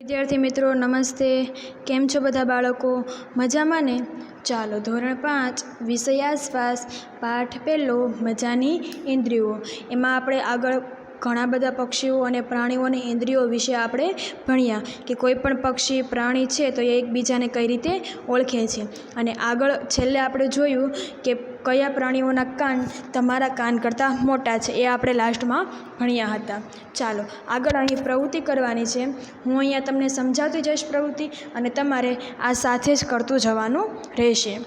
વિદ્યાર્થી મિત્રો નમસ્તે, કેમ છો બધા બાળકો? મજામાં ને? ચાલો ધોરણ 5 વિષય આસપાસ પાઠ પહેલો મજાની ઇન્દ્રિયો. એમાં આપણે આગળ ઘણા બધા પક્ષીઓ અને પ્રાણીઓની ઇન્દ્રિયો વિશે આપણે ભણ્યા કે કોઈ પણ પક્ષી પ્રાણી છે તો એ એકબીજાને કઈ રીતે ઓળખે છે. અને આગળ છેલ્લે આપણે જોયું કે કયા પ્રાણીઓના કાન તમારા કાન કરતાં મોટા છે, એ આપણે લાસ્ટમાં ભણ્યા હતા. ચાલો આગળ અહીં પ્રવૃત્તિ કરવાની છે. હું અહીંયા તમને સમજાવતી જઈશ પ્રવૃત્તિ અને તમારે આ સાથે જ કરતું જવાનું રહેશે.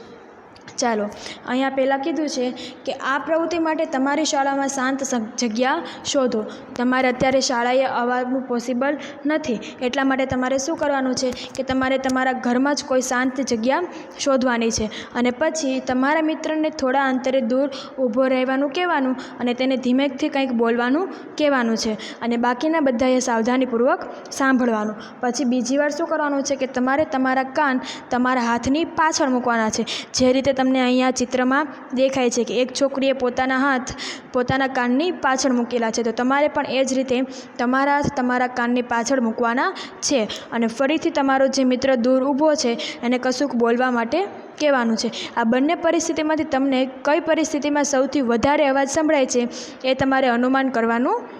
ચાલો અહીંયા પહેલાં કીધું છે કે આ પ્રવૃત્તિ માટે તમારી શાળામાં શાંત જગ્યા શોધો. તમારે અત્યારે શાળાએ આવવાનું પોસિબલ નથી, એટલા માટે તમારે શું કરવાનું છે કે તમારે તમારા ઘરમાં જ કોઈ શાંત જગ્યા શોધવાની છે અને પછી તમારા મિત્રને થોડા અંતરે દૂર ઊભો રહેવાનું કહેવાનું અને તેને ધીમેથી કંઈક બોલવાનું કહેવાનું છે અને બાકીના બધાએ સાવધાનીપૂર્વક સાંભળવાનું. પછી બીજી વાર શું કરવાનું છે કે તમારે તમારા કાન તમારા હાથની પાછળ મૂકવાના છે. જે રીતે તમને અહીંયા ચિત્રમાં દેખાય છે કે એક છોકરીએ પોતાના હાથ પોતાના કાનની પાછળ મૂકેલા છે, તો તમારે પણ એ જ રીતે તમારા હાથ તમારા કાનની પાછળ મૂકવાના છે અને ફરીથી તમારો જે મિત્ર દૂર ઊભો છે એને કશુંક બોલવા માટે કહેવાનું છે. આ બંને પરિસ્થિતિમાંથી તમને કઈ પરિસ્થિતિમાં સૌથી વધારે અવાજ સંભળાય છે એ તમારે અનુમાન કરવાનું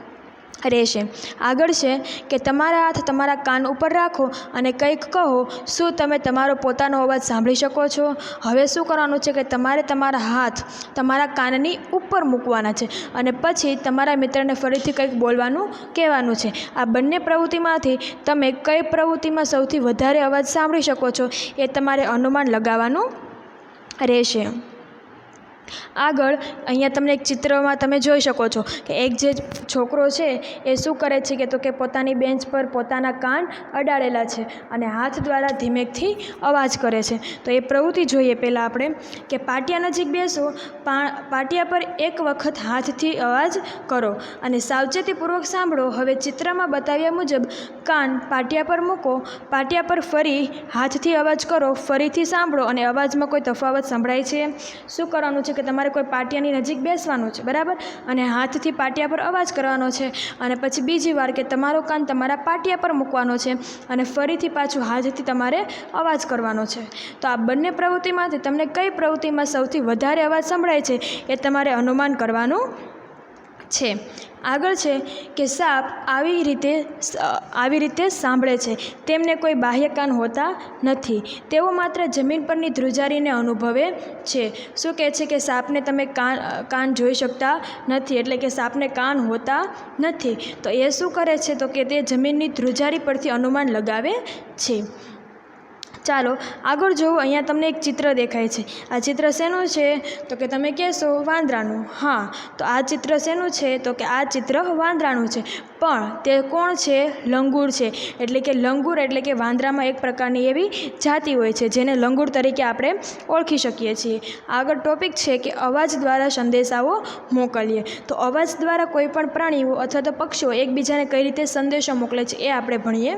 રહેશે. આગળ છે કે તમારા હાથ તમારા કાન ઉપર રાખો અને કંઈક કહો. શું તમે તમારો પોતાનો અવાજ સાંભળી શકો છો? હવે શું કરવાનું છે કે તમારે તમારા હાથ તમારા કાનની ઉપર મૂકવાના છે અને પછી તમારા મિત્રને ફરીથી કંઈક બોલવાનું કહેવાનું છે. આ બંને પ્રવૃત્તિમાંથી તમે કઈ પ્રવૃત્તિમાં સૌથી વધારે અવાજ સાંભળી શકો છો એ તમારે અનુમાન લગાવવાનું રહેશે. આગળ અહીંયા તમને એક ચિત્રમાં તમે જોઈ શકો છો કે એક જે છોકરો છે એ શું કરે છે કે તો કે પોતાની બેન્ચ પર પોતાના કાન અડાડેલા છે અને હાથ દ્વારા ધીમેકથી અવાજ કરે છે. તો એ પ્રવૃત્તિ જોઈએ પહેલાં આપણે કે પાટિયા નજીક બેસો, પાટિયા પર એક વખત હાથથી અવાજ કરો અને સાવચેતીપૂર્વક સાંભળો. હવે ચિત્રમાં બતાવ્યા મુજબ કાન પાટિયા પર મૂકો, પાટિયા પર ફરી હાથથી અવાજ કરો, ફરીથી સાંભળો અને અવાજમાં કોઈ તફાવત સંભળાય છે? શું કરવાનું છે કે તમારે કોઈ પાટિયાની નજીક બેસવાનું છે, બરાબર, અને હાથથી પાટિયા પર અવાજ કરવાનો છે અને પછી બીજી વાર કે તમારો કાન તમારા પાટિયા પર મૂકવાનો છે અને ફરીથી પાછું હાથથી તમારે અવાજ કરવાનો છે. તો આ બંને પ્રવૃત્તિમાંથી તમને કઈ પ્રવૃત્તિમાં સૌથી વધારે અવાજ સંભળાય છે એ તમારે અનુમાન કરવાનું છે. આગળ છે કે સાપ આવી રીતે સાંભળે છે. તેમને કોઈ બાહ્ય કાન હોતા નથી, તેઓ માત્ર જમીન પરની ધ્રુજારીને અનુભવે છે. શું કહે છે કે સાપને તમે કાન જોઈ શકતા નથી, એટલે કે સાપને કાન હોતા નથી. તો એ શું કરે છે તો કે તે જમીનની ધ્રુજારી પરથી અનુમાન લગાવે છે. ચાલો આગળ જોવો. અહીંયા તમને એક ચિત્ર દેખાય છે. આ ચિત્ર શેનું છે તો કે તમે કહેશો વાંદરાનું. હા, તો આ ચિત્ર શેનું છે તો કે આ ચિત્ર વાંદરાનું છે, પણ તે કોણ છે? લંગૂર છે. એટલે કે લંગૂર એટલે કે વાંદરામાં એક પ્રકારની એવી જાતિ હોય છે જેને લંગૂર તરીકે આપણે ઓળખી શકીએ છીએ. આગળ ટોપિક છે કે અવાજ દ્વારા સંદેશાઓ મોકલીએ. તો અવાજ દ્વારા કોઈ પણ પ્રાણીઓ અથવા તો પક્ષીઓ એકબીજાને કઈ રીતે સંદેશો મોકલે છે એ આપણે ભણીએ.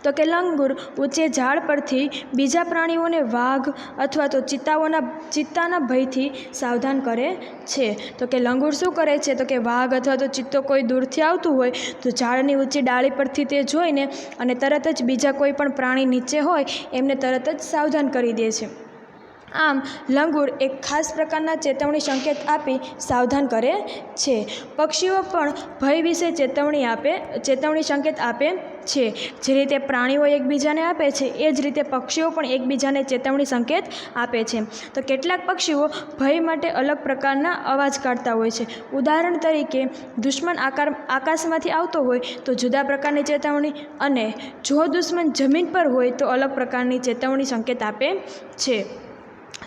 તો કે લંગૂર ઊંચે ઝાડ પરથી બીજા પ્રાણીઓને વાઘ અથવા તો ચિત્તાના ભયથી સાવધાન કરે છે. તો કે લંગૂર શું કરે છે તો કે વાઘ અથવા તો ચિત્તો કોઈ દૂરથી આવતું હોય તો ઝાડની ઊંચી ડાળી પરથી તે જોઈને અને તરત જ બીજા કોઈ પણ પ્રાણી નીચે હોય એમને તરત જ સાવધાન કરી દે છે. આમ લંગૂર એક ખાસ પ્રકારના ચેતવણી સંકેત આપી સાવધાન કરે છે. પક્ષીઓ પણ ભય વિશે ચેતવણી સંકેત આપે છે. જે રીતે પ્રાણીઓ એકબીજાને આપે છે એ જ રીતે પક્ષીઓ પણ એકબીજાને ચેતવણી સંકેત આપે છે. તો કેટલાક પક્ષીઓ ભય માટે અલગ પ્રકારના અવાજ કાઢતા હોય છે. ઉદાહરણ તરીકે દુશ્મન આકાશમાંથી આવતો હોય તો જુદા પ્રકારની ચેતવણી, અને જો દુશ્મન જમીન પર હોય તો અલગ પ્રકારની ચેતવણી સંકેત આપે છે.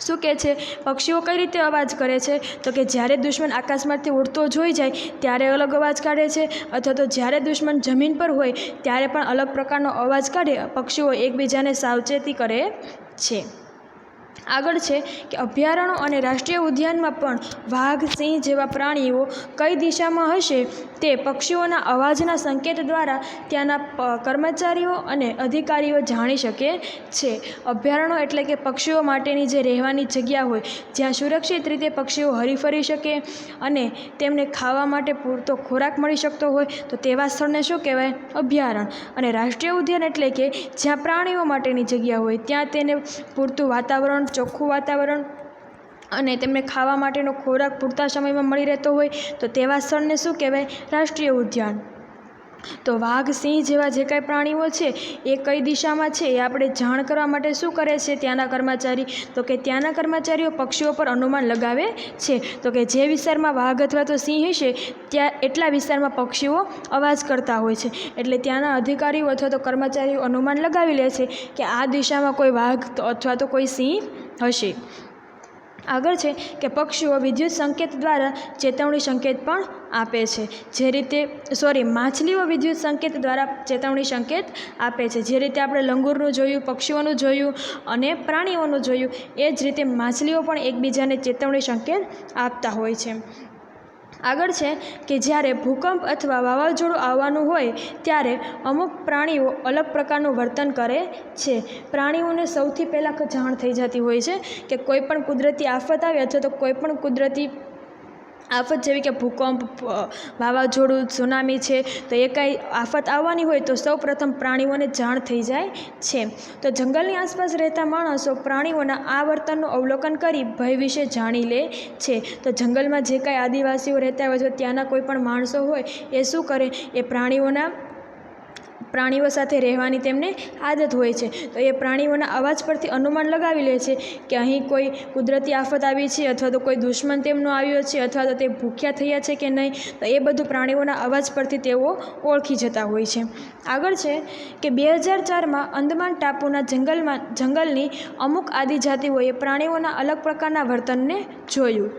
શું કહે છે? પક્ષીઓ કઈ રીતે અવાજ કરે છે તો કે જ્યારે દુશ્મન આકાશમાંથી ઉડતો જોઈ જાય ત્યારે અલગ અવાજ કાઢે છે, અથવા તો જ્યારે દુશ્મન જમીન પર હોય ત્યારે પણ અલગ પ્રકારનો અવાજ કાઢી પક્ષીઓ એકબીજાને સાવચેતી કરે છે. આગળ છે કે અભયારણ્યો અને રાષ્ટ્રીય ઉદ્યાનમાં પણ વાઘ, સિંહ જેવા પ્રાણીઓ કઈ દિશામાં હશે તે પક્ષીઓના અવાજના સંકેત દ્વારા ત્યાંના કર્મચારીઓ અને અધિકારીઓ જાણી શકે છે. અભયારણ્યો એટલે કે પક્ષીઓ માટેની જે રહેવાની જગ્યા હોય, જ્યાં સુરક્ષિત રીતે પક્ષીઓ હરીફરી શકે અને તેમને ખાવા માટે પૂરતો ખોરાક મળી શકતો હોય, તો તેવા સ્થળને શું કહેવાય? અભયારણ્ય. અને રાષ્ટ્રીય ઉદ્યાન એટલે કે જ્યાં પ્રાણીઓ માટેની જગ્યા હોય, ત્યાં તેને પૂરતું વાતાવરણ, ચોખ્ખું વાતાવરણ અને તેમને ખાવા માટેનો ખોરાક પૂરતા સમયમાં મળી રહેતો હોય, તો તેવા સ્થળને શું કહેવાય? રાષ્ટ્રીય ઉદ્યાન. તો વાઘ, સિંહ જેવા જે કાંઈ પ્રાણીઓ છે એ કઈ દિશામાં છે એ આપણે જાણ કરવા માટે શું કરે છે ત્યાંના કર્મચારી? તો કે ત્યાંના કર્મચારીઓ પક્ષીઓ પર અનુમાન લગાવે છે. તો કે જે વિસ્તારમાં વાઘ અથવા તો સિંહ હશે ત્યાં એટલા વિસ્તારમાં પક્ષીઓ અવાજ કરતા હોય છે. એટલે ત્યાંના અધિકારીઓ અથવા તો કર્મચારીઓ અનુમાન લગાવી લે છે કે આ દિશામાં કોઈ વાઘ અથવા તો કોઈ સિંહ હશે. આગળ છે કે પક્ષીઓ વિદ્યુત સંકેત દ્વારા ચેતવણી સંકેત પણ આપે છે. માછલીઓ વિદ્યુત સંકેત દ્વારા ચેતવણી સંકેત આપે છે. જે રીતે આપણે લંગૂરનું જોયું, પક્ષીઓનું જોયું અને પ્રાણીઓનું જોયું, એ જ રીતે માછલીઓ પણ એકબીજાને ચેતવણી સંકેત આપતા હોય છે. આગળ છે કે જ્યારે ભૂકંપ અથવા વાવાઝોડું આવવાનું હોય ત્યારે અમુક પ્રાણીઓ અલગ પ્રકારનું વર્તન કરે છે. પ્રાણીઓને સૌથી પહેલાં જાણ થઈ જતી હોય છે કે કોઈ પણ કુદરતી આફત આવે અથવા તો કોઈ પણ કુદરતી આફત જેવી કે ભૂકંપ, વાવાઝોડું, સુનામી છે, તો એ કાંઈ આફત આવવાની હોય તો સૌ પ્રથમ પ્રાણીઓને જાણ થઈ જાય છે. તો જંગલની આસપાસ રહેતા માણસો પ્રાણીઓના આ વર્તનનું અવલોકન કરી ભય વિશે જાણી લે છે. તો જંગલમાં જે કાંઈ આદિવાસીઓ રહેતા હોય છે, ત્યાંના કોઈ પણ માણસો હોય એ શું કરે? એ પ્રાણીઓ સાથે રહેવાની તેમને આદત હોય છે. તો એ પ્રાણીઓના અવાજ પરથી અનુમાન લગાવી લે છે કે અહીં કોઈ કુદરતી આફત આવી છે અથવા તો કોઈ દુશ્મન તેમનો આવ્યો છે અથવા તો તે ભૂખ્યા થયા છે કે નહીં. તો એ બધું પ્રાણીઓના અવાજ પરથી તેઓ ઓળખી જતા હોય છે. આગળ છે કે 2004માં અંદમાન ટાપુના જંગલની અમુક આદિજાતિઓએ પ્રાણીઓના અલગ પ્રકારના વર્તનને જોયું.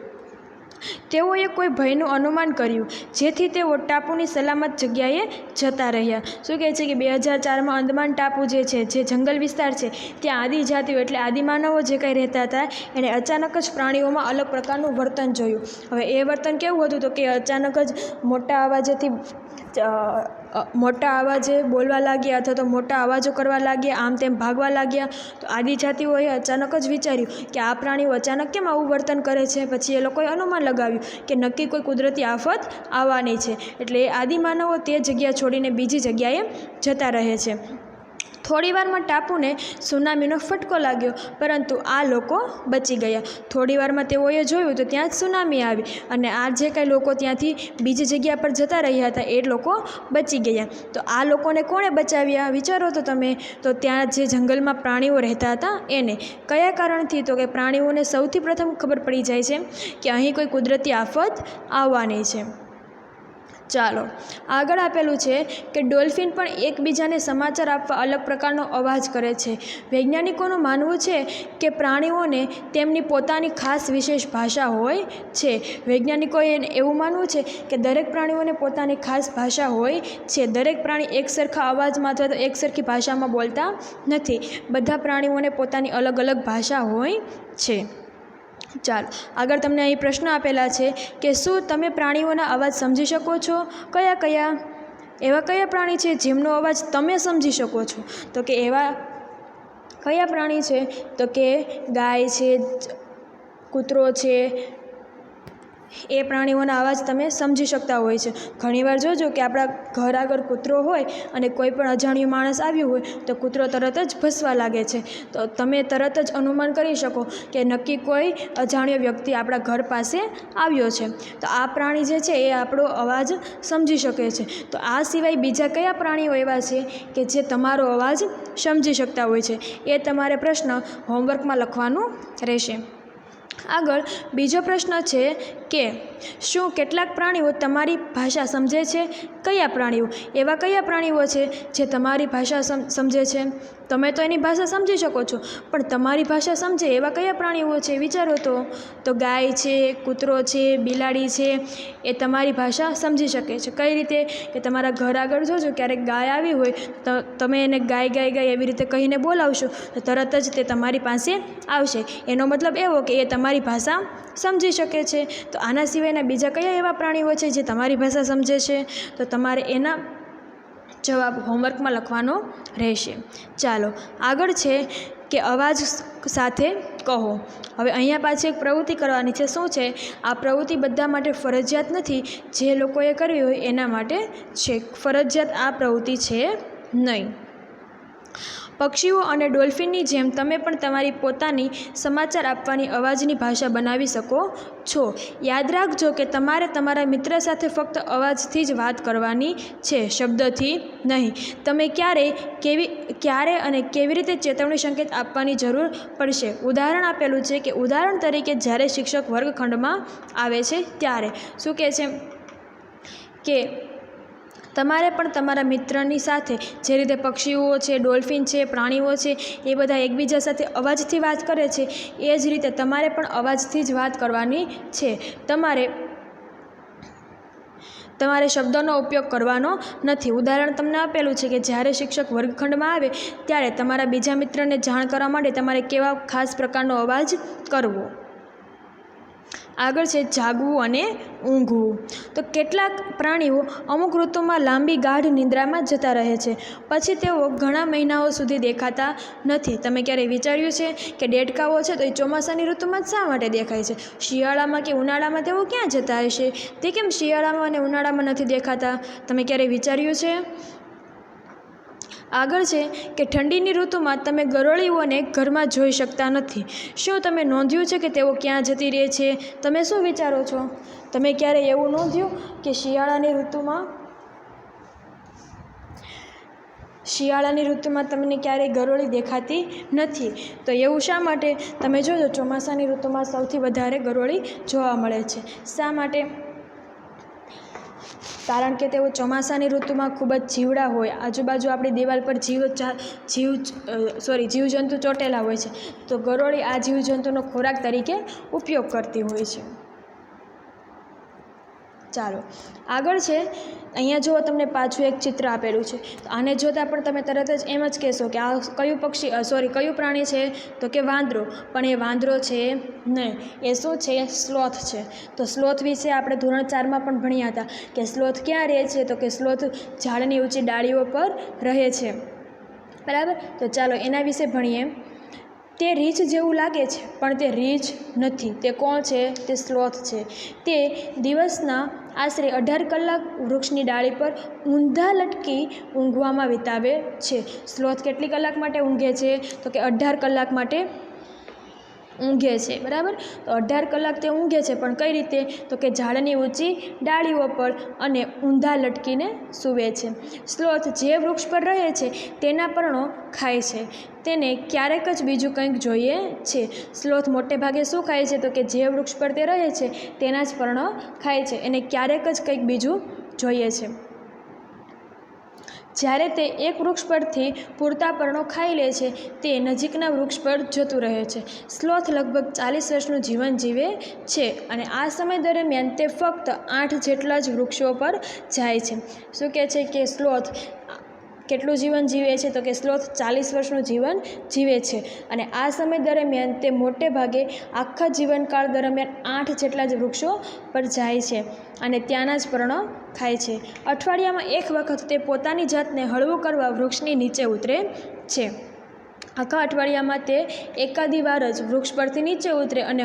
તેઓએ કોઈ ભયનું અનુમાન કર્યું, જેથી તેઓ ટાપુની સલામત જગ્યાએ જતા રહ્યા. શું કહે છે કે 2004માં અંદમાન ટાપુ જે છે, જે જંગલ વિસ્તાર છે, ત્યાં આદિજાતિઓ એટલે આદિમાનવો જે કંઈ રહેતા હતા એણે અચાનક જ પ્રાણીઓમાં અલગ પ્રકારનું વર્તન જોયું. હવે એ વર્તન કેવું હતું? તો કે અચાનક જ મોટા અવાજે બોલવા લાગ્યા અથવા તો મોટા અવાજો કરવા લાગ્યા, આમ તેમ ભાગવા લાગ્યા. તો આદિજાતિઓએ અચાનક જ વિચાર્યું કે આ પ્રાણીઓ અચાનક કેમ આવું વર્તન કરે છે. પછી એ લોકોએ અનુમાન લગાવ્યું કે નક્કી કોઈ કુદરતી આફત આવવાની છે. એટલે એ આદિમાનવો તે જગ્યા છોડીને બીજી જગ્યાએ જતા રહે છે. થોડીવારમાં ટાપુને સુનામીનો ફટકો લાગ્યો, પરંતુ આ લોકો બચી ગયા. થોડીવારમાં તેઓએ જોયું તો ત્યાં જ સુનામી આવી અને આ જે કાંઈ લોકો ત્યાંથી બીજી જગ્યા પર જતા રહ્યા હતા એ લોકો બચી ગયા. તો આ લોકોને કોણે બચાવ્યા? વિચારો તો તમે. તો ત્યાં જે જંગલમાં પ્રાણીઓ રહેતા હતા એને. કયા કારણથી? તો કે પ્રાણીઓને સૌથી પ્રથમ ખબર પડી જાય છે કે અહીં કોઈ કુદરતી આફત આવવાની છે. ચાલો આગળ આપેલું છે કે ડોલ્ફિન પણ એકબીજાને સમાચાર આપવા અલગ પ્રકારનો અવાજ કરે છે. વૈજ્ઞાનિકોનું માનવું છે કે પ્રાણીઓને તેમની પોતાની ખાસ વિશેષ ભાષા હોય છે. વૈજ્ઞાનિકોએ એવું માનવું છે કે દરેક પ્રાણીઓને પોતાની ખાસ ભાષા હોય છે. દરેક પ્રાણી એક સરખા અવાજમાં અથવા તો એક સરખી ભાષામાં બોલતા નથી. બધા પ્રાણીઓને પોતાની અલગ અલગ ભાષા હોય છે. ચાલો આગળ તમને અહીં પ્રશ્ન આપેલા છે કે શું તમે પ્રાણીઓના અવાજ સમજી શકો છો? કયા એવા કયા પ્રાણી છે જેમનો અવાજ તમે સમજી શકો છો? તો કે એવા કયા પ્રાણી છે? તો કે ગાય છે, કૂતરો છે, એ પ્રાણીઓના અવાજ તમે સમજી શકતા હોય છે. ઘણીવાર જોજો કે આપણા ઘર આગળ કૂતરો હોય અને કોઈ પણ અજાણ્યો માણસ આવ્યો હોય તો કૂતરો તરત જ ભસવા લાગે છે. તો તમે તરત જ અનુમાન કરી શકો કે નક્કી કોઈ અજાણ્યો વ્યક્તિ આપણા ઘર પાસે આવ્યો છે. તો આ પ્રાણી જે છે એ આપણો અવાજ સમજી શકે છે. તો આ સિવાય બીજા કયા પ્રાણીઓ એવા છે કે જે તમારો અવાજ સમજી શકતા હોય છે? એ તમારે પ્રશ્ન હોમવર્કમાં લખવાનું રહેશે. આગળ બીજો પ્રશ્ન છે કે શું કેટલાક પ્રાણીઓ તમારી ભાષા સમજે છે? કયા પ્રાણીઓ? એવા કયા પ્રાણીઓ છે જે તમારી ભાષા સમજે છે? તમે તો એની ભાષા સમજી શકો છો, પણ તમારી ભાષા સમજે એવા કયા પ્રાણીઓ છે? વિચારો તો ગાય છે, કૂતરો છે, બિલાડી છે, એ તમારી ભાષા સમજી શકે છે. કઈ રીતે? કે તમારા ઘર આગળ જોજો ક્યારેક ગાય આવી હોય તો તમે એને ગાય ગાય ગાય એવી રીતે કહીને બોલાવશો તો તરત જ તે તમારી પાસે આવશે. એનો મતલબ એવો કે એ તમારી ભાષા સમજી શકે છે. તો તો આના સિવાયના બીજા કયા એવા પ્રાણીઓ છે જે તમારી ભાષા સમજે છે? તો તમારે એના જવાબ હોમવર્કમાં લખવાનો રહેશે. ચાલો આગળ છે કે અવાજ સાથે કહો. હવે અહીંયા પાછી એક પ્રવૃત્તિ કરવાની છે. શું છે આ પ્રવૃત્તિ? બધા માટે ફરજિયાત નથી, જે લોકોએ કરવી હોય એના માટે છે. ફરજિયાત આ પ્રવૃત્તિ છે નહીં. પક્ષીઓ અને ડોલ્ફિનની જેમ તમે પણ તમારી પોતાની સમાચાર આપવાની અવાજની ભાષા બનાવી શકો છો. યાદ રાખજો કે તમારે તમારા મિત્ર સાથે ફક્ત અવાજથી જ વાત કરવાની છે, શબ્દથી નહીં. તમે ક્યારે અને કેવી રીતે ચેતવણી સંકેત આપવાની જરૂર પડશે. ઉદાહરણ આપેલું છે કે ઉદાહરણ તરીકે જ્યારે શિક્ષક વર્ગખંડમાં આવે છે ત્યારે શું કહે છે કે તમારે પણ તમારા મિત્રની સાથે જે રીતે પક્ષીઓ છે, ડોલ્ફિન છે, પ્રાણીઓ છે, એ બધા એકબીજા સાથે અવાજથી વાત કરે છે, એ જ રીતે તમારે પણ અવાજથી જ વાત કરવાની છે. તમારે શબ્દોનો ઉપયોગ કરવાનો નથી. ઉદાહરણ તમને આપેલું છે કે જ્યારે શિક્ષક વર્ગખંડમાં આવે ત્યારે તમારા બીજા મિત્રને જાણ કરવા માટે તમારે કેવા ખાસ પ્રકારનો અવાજ કરવો. આગળ છે જાગવું અને ઊંઘવું. તો કેટલાક પ્રાણીઓ અમુક ઋતુમાં લાંબી ગાઢ નિંદ્રામાં જતા રહે છે, પછી તેઓ ઘણા મહિનાઓ સુધી દેખાતા નથી. તમે ક્યારેય વિચાર્યું છે કે દેડકાઓ છે તો એ ચોમાસાની ઋતુમાં જ શા માટે દેખાય છે? શિયાળામાં કે ઉનાળામાં તેઓ ક્યાં જતા હશે? તે કેમ શિયાળામાં અને ઉનાળામાં નથી દેખાતા? તમે ક્યારેય વિચાર્યું છે? આગળ છે કે ઠંડીની ઋતુમાં તમે ગરોળીઓને ઘરમાં જોઈ શકતા નથી. શું તમે નોંધ્યું છે કે તેઓ ક્યાં જતી રહે છે? તમે શું વિચારો છો? તમે ક્યારે એવું નોંધ્યું કે શિયાળાની ઋતુમાં તમને ક્યારેય ગરોળી દેખાતી નથી? તો એવું શા માટે? તમે જોજો ચોમાસાની ઋતુમાં સૌથી વધારે ગરોળી જોવા મળે છે. શા માટે? કારણ કે તેઓ ચોમાસાની ઋતુમાં ખૂબ જ જીવડા હોય, આજુબાજુ આપણી દિવાલ પર જીવજંતુ ચોંટેલા હોય છે, તો ગરોળી આ જીવજંતુનો ખોરાક તરીકે ઉપયોગ કરતી હોય છે. ચાલો આગળ છે, અહીંયા જુઓ તમને પાછું એક ચિત્ર આપેલું છે. તો આને જોતાં પણ તમે તરત જ એમ જ કહેશો કે આ કયું પ્રાણી છે? તો કે વાંદરો. પણ એ વાંદરો છે નહીં. એ શું છે? સ્લોથ છે. તો સ્લોથ વિશે આપણે ધોરણ 4માં પણ ભણ્યા હતા કે સ્લોથ ક્યાં રહે છે? તો કે સ્લોથ ઝાડની ઊંચી ડાળીઓ પર રહે છે. બરાબર. તો ચાલો એના વિશે ભણીએ. તે રીંછ જેવું લાગે છે પણ તે રીંછ નથી. તે કોણ છે? તે સ્લોથ છે. તે દિવસના આશરે 18 કલાક વૃક્ષની ડાળી પર ઊંધા લટકી ઊંઘવામાં વિતાવે છે. સ્લોથ કેટલી કલાક માટે ઊંઘે છે? તો કે 18 કલાક માટે ઊંઘે છે. બરાબર. તો 18 કલાક તે ઊંઘે છે, પણ કઈ રીતે? તો કે ઝાડની ઊંચી ડાળીઓ પર અને ઊંધા લટકીને સૂવે છે. સ્લોથ જે વૃક્ષ પર રહે છે તેના પર્ણો ખાય છે. તેને ક્યારેક જ બીજું કંઈક જોઈએ છે. સ્લોથ મોટે ભાગે શું ખાય છે? તો કે જે વૃક્ષ પર તે રહે છે તેના જ પર્ણો ખાય છે. એને ક્યારેક જ કંઈક બીજું જોઈએ છે. જ્યારે તે એક વૃક્ષ પરથી પૂરતા પર્ણો ખાઈ લે છે, તે નજીકના વૃક્ષ પર જતું રહે છે. સ્લોથ લગભગ 40 વર્ષનું જીવન જીવે છે અને આ સમય દરમિયાન તે ફક્ત 8 જેટલા જ વૃક્ષો પર જાય છે. શું કહે છે કે સ્લોથ કેટલું જીવન જીવે છે? તો કે સ્લોથ 40 વર્ષનું જીવન જીવે છે અને આ સમય દરમિયાન તે મોટે ભાગે આખા જીવનકાળ દરમિયાન 8 જેટલા જ વૃક્ષો પર જાય છે અને ત્યાંના જ પર્ણો ખાય છે. અઠવાડિયામાં એક વખત તે પોતાની જાતને હળવું કરવા વૃક્ષની નીચે ઉતરે છે. આખા અઠવાડિયામાં તે એકાદી વાર જ વૃક્ષ પરથી નીચે ઉતરે અને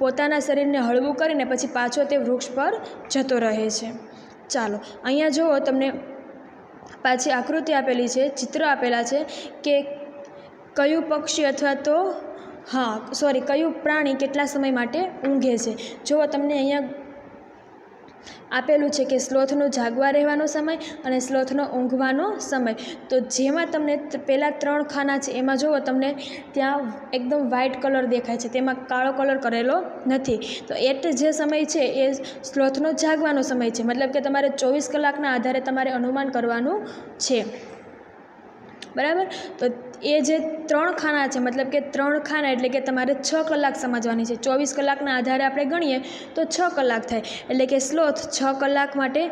પોતાના શરીરને હળવું કરીને પછી પાછો તે વૃક્ષ પર જતો રહે છે. ચાલો અહીંયા જુઓ, તમને પાછી આકૃતિ આપેલી છે, ચિત્ર આપેલા છે કે કયું પક્ષી અથવા તો કયું પ્રાણી કેટલા સમય માટે ઊંઘે છે. જુઓ તમને અહીંયા આપેલું છે કે સ્લોથનો જાગવા રહેવાનો સમય અને સ્લોથનો ઊંઘવાનો સમય. તો જેમાં તમને પહેલાં 3 ખાના છે એમાં જુઓ તમને ત્યાં એકદમ વ્હાઇટ કલર દેખાય છે, તેમાં કાળો કલર કરેલો નથી. તો જે સમય છે એ સ્લોથનો જાગવાનો સમય છે. મતલબ કે તમારે 24 કલાકના આધારે તમારે અનુમાન કરવાનું છે. બરાબર. તો એ જે 3 ખાના છે, મતલબ કે 3 ખાના એટલે કે તમારે 6 કલાક સમજવાની છે. 24 કલાકના આધારે આપણે ગણીએ તો 6 કલાક થાય. એટલે કે સ્લોથ 6 કલાક માટે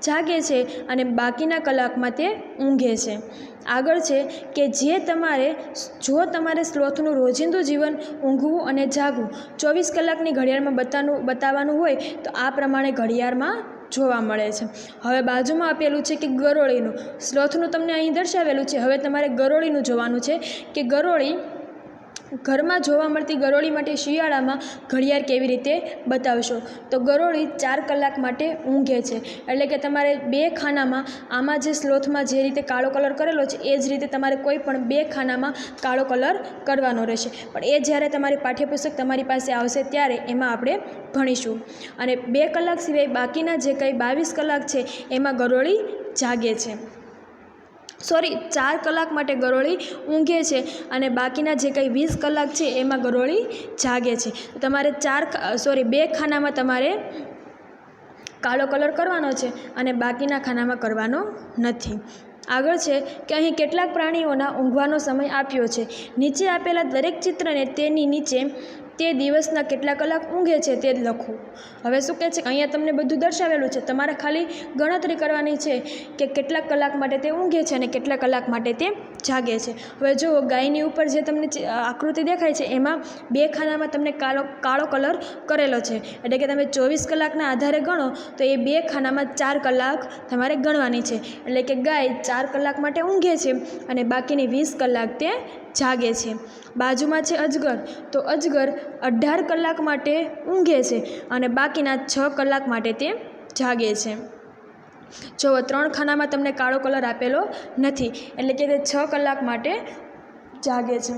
જાગે છે અને બાકીના કલાકમાં તે ઊંઘે છે. આગળ છે કે જો તમારે સ્લોથનું રોજિંદુ જીવન ઊંઘવું અને જાગવું 24 કલાકની ઘડિયાળમાં બતાવવાનું હોય તો આ પ્રમાણે ઘડિયાળમાં જોવા મળે છે. હવે બાજુમાં આપેલું છે કે ગરોળીનું સ્લોથનું તમને અહીં દર્શાવેલું છે. હવે તમારે ગરોળીનું જોવાનું છે કે ગરોળી ઘરમાં જોવા મળતી ગરોળી માટે શિયાળામાં ઘડિયાળ કેવી રીતે બતાવશો. તો ગરોળી 4 કલાક માટે ઊંઘે છે. એટલે કે તમારે 2 ખાનામાં આમાં જે સ્લોથમાં જે રીતે કાળો કલર કરેલો છે એ જ રીતે તમારે કોઈ પણ 2 ખાનામાં કાળો કલર કરવાનો રહેશે. પણ એ જ્યારે તમારી પાઠ્યપુસ્તક તમારી પાસે આવશે ત્યારે એમાં આપણે ભણીશું. અને 2 કલાક સિવાય બાકીના જે કંઈ 22 કલાક છે એમાં ગરોળી જાગે છે. 4 કલાક માટે ગરોળી ઊંઘે છે અને બાકીના જે કંઈ 20 કલાક છે એમાં ગરોળી જાગે છે. તમારે 2 ખાનામાં તમારે કાળો કલર કરવાનો છે અને બાકીના ખાનામાં કરવાનો નથી. આગળ છે કે અહીં કેટલાક પ્રાણીઓના ઊંઘવાનો સમય આપ્યો છે. નીચે આપેલા દરેક ચિત્રને તેની નીચે તે દિવસના કેટલા કલાક ઊંઘે છે તે લખો. હવે શું કહે છે કે અહીંયા તમને બધું દર્શાવેલું છે. તમારે ખાલી ગણતરી કરવાની છે કે કેટલાક કલાક માટે તે ઊંઘે છે અને કેટલા કલાક માટે તે જાગે છે. હવે જુઓ ગાયની ઉપર જે તમને આકૃતિ દેખાય છે એમાં 2 ખાનામાં તમને કાળો કલર કરેલો છે. એટલે કે તમે 24 કલાકના આધારે ગણો તો એ 2 ખાનામાં 4 કલાક તમારે ગણવાની છે. એટલે કે ગાય 4 કલાક માટે ઊંઘે છે અને બાકીની 20 કલાક તે જાગે છે. બાજુમાં છે અજગર. તો અજગર 18 કલાક માટે ઊંઘે છે અને બાકીના 6 કલાક માટે તે જાગે છે. જો 3 ખાનામાં તમને કાળો કલર આપેલો નથી એટલે કે તે 6 કલાક માટે જાગે છે.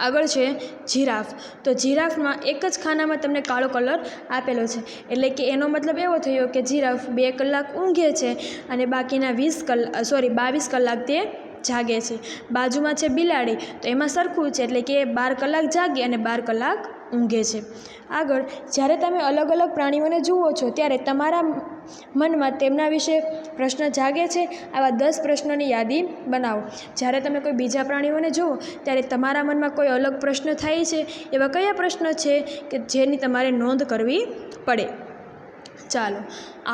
આગળ છે જીરાફ. તો જીરાફમાં એક જ ખાનામાં તમને કાળો કલર આપેલો છે. એટલે કે એનો મતલબ એવો થયો કે જીરાફ 2 કલાક ઊંઘે છે અને બાકીના 22 કલાક તે જાગે છે. બાજુમાં છે બિલાડી. તો એમાં સરખું છે એટલે કે 12 કલાક જાગે અને 12 કલાક ઊંઘે છે. આગળ જ્યારે તમે અલગ અલગ પ્રાણીઓને જુઓ છો ત્યારે તમારા મનમાં તેમના વિશે પ્રશ્ન જાગે છે. આવા 10 પ્રશ્નોની યાદી બનાવો. જ્યારે તમે કોઈ બીજા પ્રાણીઓને જુઓ ત્યારે તમારા મનમાં કોઈ અલગ પ્રશ્ન થાય છે. એવા કયા પ્રશ્નો છે કે જેની તમારે નોંધ કરવી પડે. ચાલો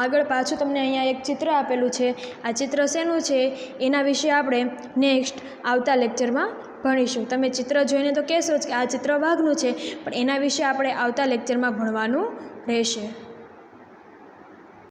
આગળ પાછું તમને અહીંયા એક ચિત્ર આપેલું છે. આ ચિત્ર શેનું છે એના વિશે આપણે નેક્સ્ટ આવતા લેક્ચરમાં ભણીશું. તમે ચિત્ર જોઈને તો કહેશો જ કે આ ચિત્ર વાઘનું છે, પણ એના વિશે આપણે આવતા લેક્ચરમાં ભણવાનું રહેશે.